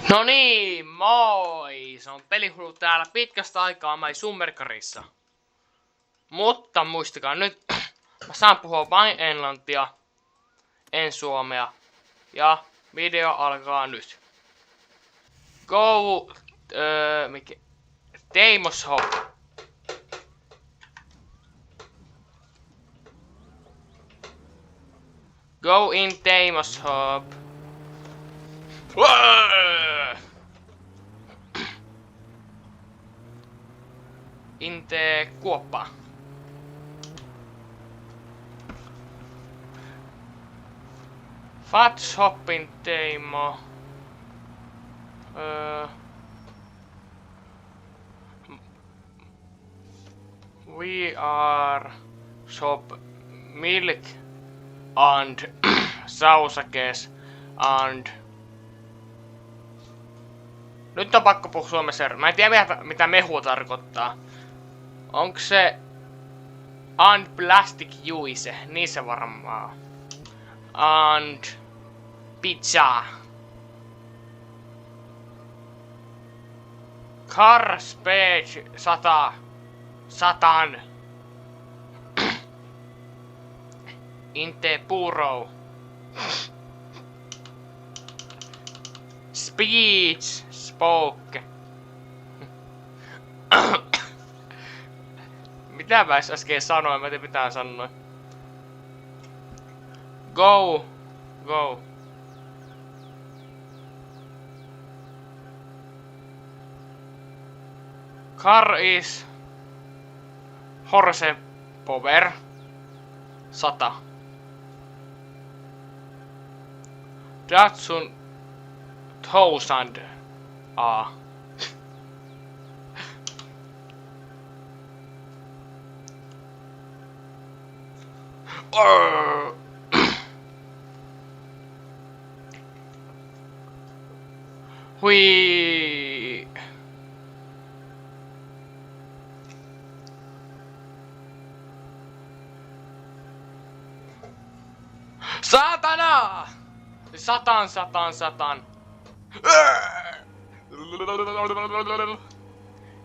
No niin, moi! Se on Pelihullu täällä pitkästä aikaa mai Summerkarissa. Mutta muistakaa nyt, mä saan puhua vain englantia, en suomea. Ja video alkaa nyt. Go... Deimos Hop. Go in Deimos Hop. Inte kuoppa. Fats hoppin Teimo. We are shop milk and sausakes and... Nyt on pakko puhua suomessa. Mä en tiedä mitä mehu tarkoittaa. Onko se and plastic juice? Niin se varmaan. And pizza. Car speech 100. Satan. Inte puro. Speech spoke. Mitä mä äsken sanoin? Mä en tiedä mitä sanoin. Go. Go. Car is horse power 100. Datsun 1000 A. Hui. Saatana! Satan.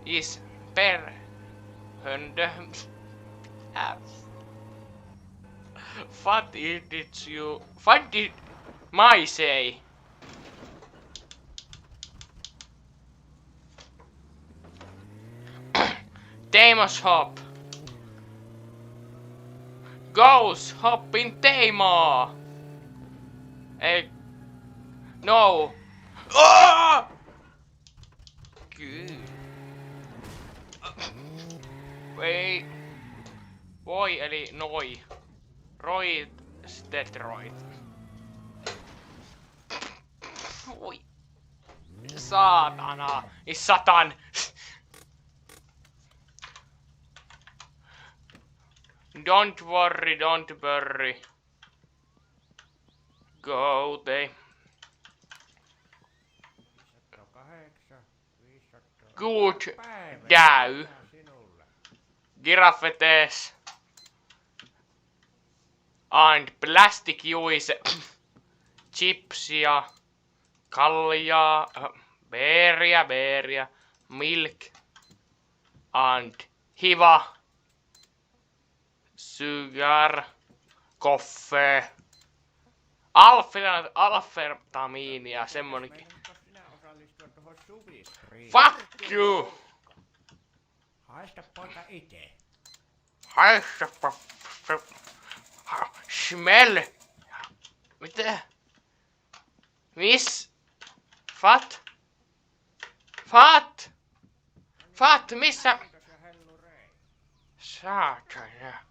Is per höndö. What did you... What did my say? Deimos hop. Goes hopping Teimo. Ei. No. Oh! Kyllä. Ei. Voi eli noi. Roy Detroit. Voi. Saatana. Satan. Don't worry. Go they. Good day. Giraffetes. And plastic juice. Chipsia. Kaljaa. Beeriä. Milk. And hiva. Sugar. Koffe. Alfetamiinia, semmonenkin. Fuck you! Haista poika ite. Haistapa. Smell. Mitä? Miss? Fat? Missä? Saatana.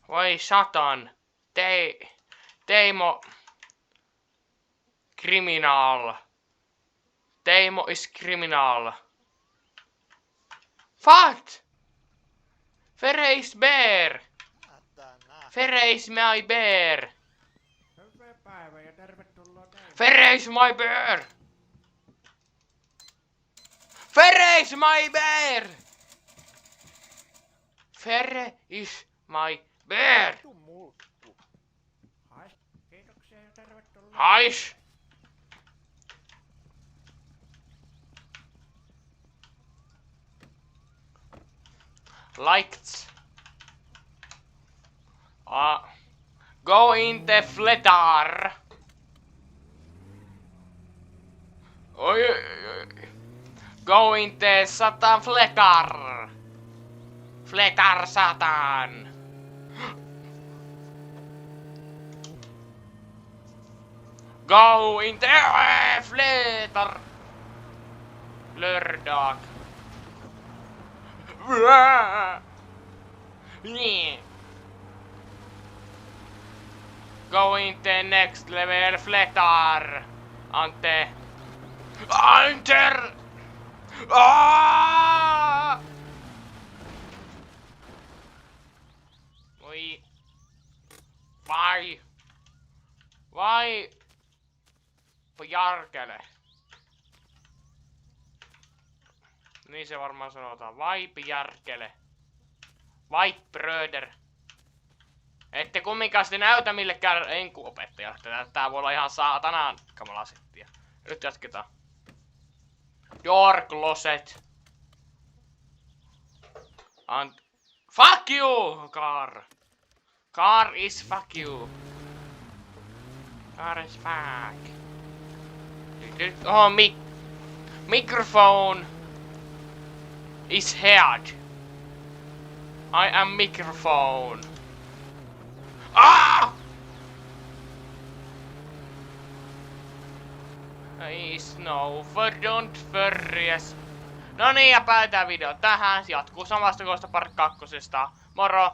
Voi satan. Teimo. Criminal. Teimo is criminal. What? Fere is bear. Fere is my bear. Hyvää päivää ja tervetuloa Teimoon. Fere is my bear. Fere is my bear. Fere is my bear. Kiitoksia ja tervetuloa. Hais. Lights. Go in the fletar. Oi. Go in the satan fletar. Fletar satan. Go in the fletar. Lördag. Go in the next level fletar. Ante. Enter. Oi. Vai. Jarkele. Niin se varmaan sanotaan. Vai järkele. Vai bröder. Ette kumminkaan sitten näytä millekään enkuopettajalle. Tää voi olla ihan saatanaan kamala settiä. Nyt jatketaan. Door closet. And fuck you, car. Car is fuck you. Car is fuck. Oh, microphone is heard. I am microphone. Ah! Is over, don't worries. No niin, ja päätetään video tähän. Jatkuu samasta kohdasta Part 2. Moro!